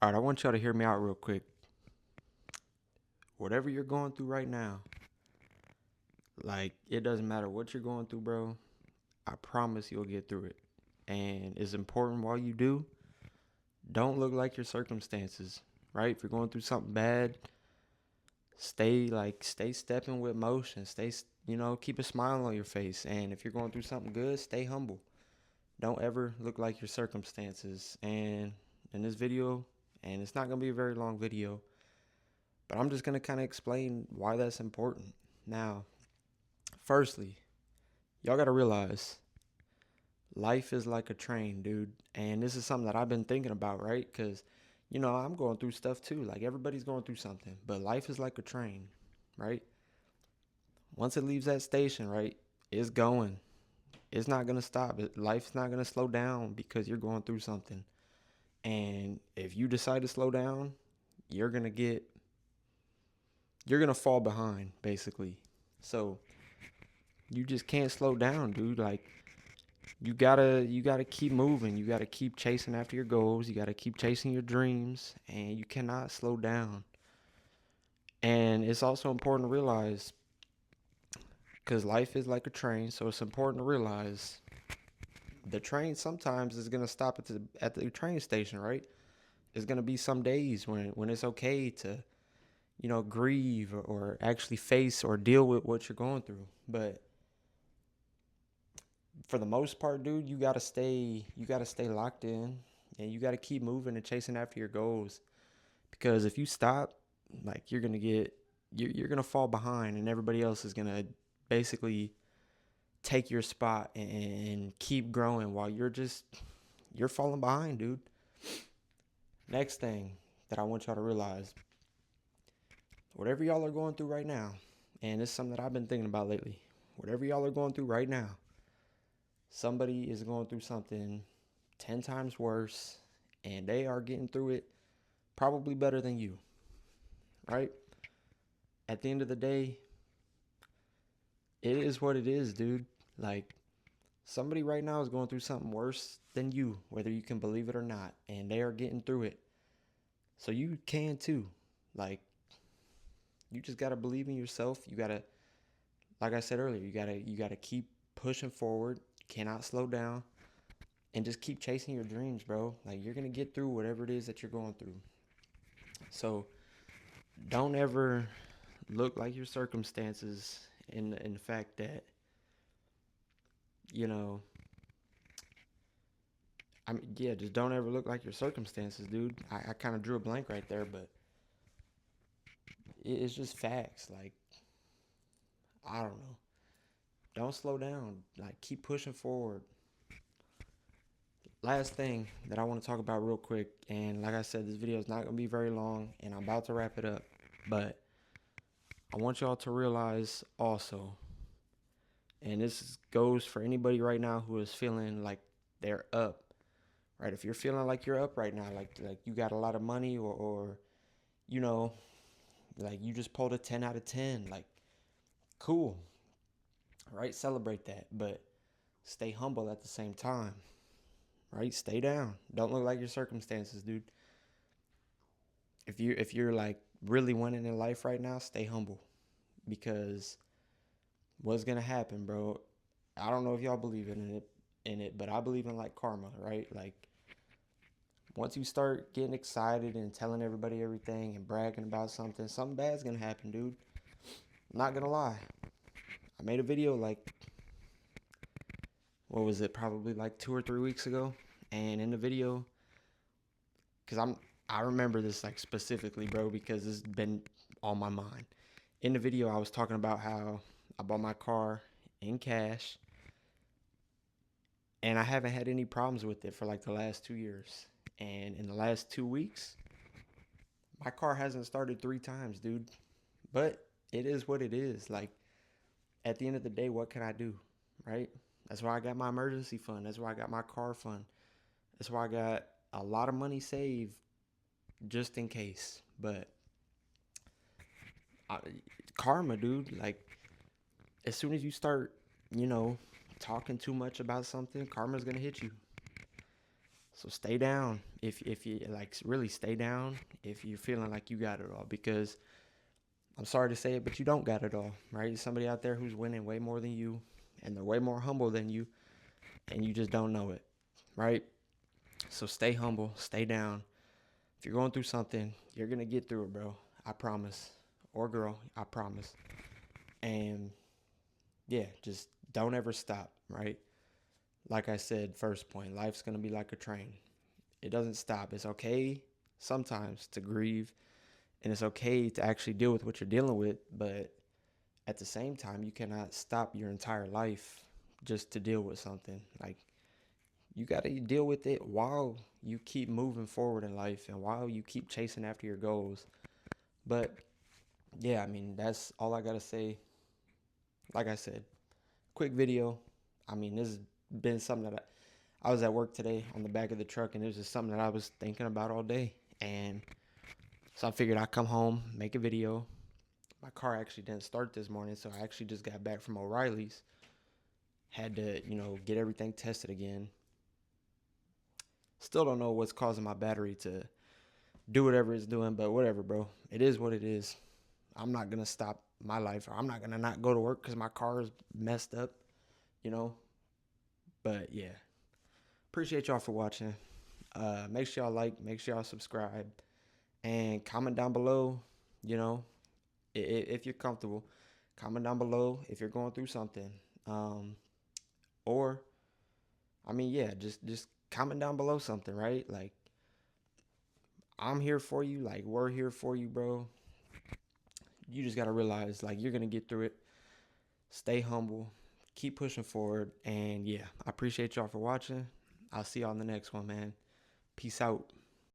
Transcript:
All right, I want y'all to hear me out real quick. Whatever you're going through right now, like it doesn't matter what you're going through, bro. I promise you'll get through it. And it's important while you do, don't look like your circumstances, right? If you're going through something bad, stay stepping with motion. Keep a smile on your face. And if you're going through something good, stay humble. Don't ever look like your circumstances. And in this video, and it's not going to be a very long video, but I'm just going to kind of explain why that's important. Now, firstly, y'all got to realize life is like a train, dude. And this is something that I've been thinking about, right? Because, I'm going through stuff too. Like everybody's going through something. But life is like a train, right? Once it leaves that station, right, it's going. It's not going to stop. Life's not going to slow down because you're going through something. And if you decide to slow down, you're going to fall behind, basically. So you just can't slow down, dude. Like, you gotta keep moving. You gotta keep chasing after your goals. You gotta keep chasing your dreams, and you cannot slow down. And it's also important to realize, because life is like a train, so it's important to realize the train sometimes is gonna stop at the train station, right? There's gonna be some days when it's okay to grieve or actually face or deal with what you're going through. But for the most part, dude, you gotta stay locked in, and you gotta keep moving and chasing after your goals. Because if you stop, like you're gonna fall behind, and everybody else is gonna basically take your spot and keep growing while you're falling behind, dude. Next thing that I want y'all to realize, whatever y'all are going through right now, and it's something that I've been thinking about lately. Whatever y'all are going through right now, somebody is going through something 10 times worse, and they are getting through it probably better than you, right? At the end of the day, it is what it is, dude. Like, somebody right now is going through something worse than you, whether you can believe it or not, and they are getting through it. So you can too. Like, you just got to believe in yourself. You got to, like I said earlier, you got to keep pushing forward. You cannot slow down, and just keep chasing your dreams, bro. Like, you're going to get through whatever it is that you're going through. So, don't ever look like your circumstances in the fact that, you know, I mean, yeah, just don't ever look like your circumstances, dude. I kind of drew a blank right there, but it's just facts. Like, I don't know. Don't slow down. Like, keep pushing forward. Last thing that I want to talk about real quick, and like I said, this video is not going to be very long, and I'm about to wrap it up, but I want y'all to realize also, and goes for anybody right now who is feeling like they're up, right? If you're feeling like you're up right now, like you got a lot of money, or you know, like you just pulled a 10 out of 10, like cool, right? Celebrate that, but stay humble at the same time, right? Stay down. Don't look like your circumstances, dude. If you're like really winning in life right now, stay humble, because what's gonna happen, bro? I don't know if y'all believe in it, but I believe in like karma, right? Like, once you start getting excited and telling everybody everything and bragging about something bad's gonna happen, dude. I'm not gonna lie. I made a video like, what was it, probably like 2 or 3 weeks ago, and in the video, cause I remember this like specifically, bro, because it's been on my mind. In the video, I was talking about how I bought my car in cash, and I haven't had any problems with it for like the last 2 years. And in the last 2 weeks, my car hasn't started 3 times, dude. But it is what it is. Like, at the end of the day, what can I do, right? That's why I got my emergency fund. That's why I got my car fund. That's why I got a lot of money saved just in case. But I, karma, dude. Like, as soon as you start, you know, talking too much about something, karma's gonna hit you. So stay down if you like really stay down if you're feeling like you got it all, because I'm sorry to say it, but you don't got it all, right? Somebody out there who's winning way more than you, and they're way more humble than you, and you just don't know it, right? So stay humble, stay down. If you're going through something, you're gonna get through it, bro. I promise. Or girl, I promise. And yeah, just don't ever stop, right? Like I said, first point, life's gonna be like a train. It doesn't stop. It's okay sometimes to grieve, and it's okay to actually deal with what you're dealing with, but at the same time, you cannot stop your entire life just to deal with something. Like, you got to deal with it while you keep moving forward in life and while you keep chasing after your goals. But yeah, I mean, that's all I got to say. Like I said, quick video. I mean, this has been something that I was at work today on the back of the truck, and it was just something that I was thinking about all day. And so I figured I'd come home, make a video. My car actually didn't start this morning, so I actually just got back from O'Reilly's. Had to, get everything tested again. Still don't know what's causing my battery to do whatever it's doing, but whatever, bro. It is what it is. I'm not going to stop my life, or I'm not going to not go to work because my car is messed up, you know? But yeah, appreciate y'all for watching. Make sure y'all like, make sure y'all subscribe, and comment down below, you know, if you're comfortable. Comment down below if you're going through something. Or, I mean, yeah, just comment down below something, right? Like, I'm here for you. Like, we're here for you, bro. You just got to realize, like, you're going to get through it. Stay humble. Keep pushing forward. And, yeah, I appreciate y'all for watching. I'll see y'all in the next one, man. Peace out.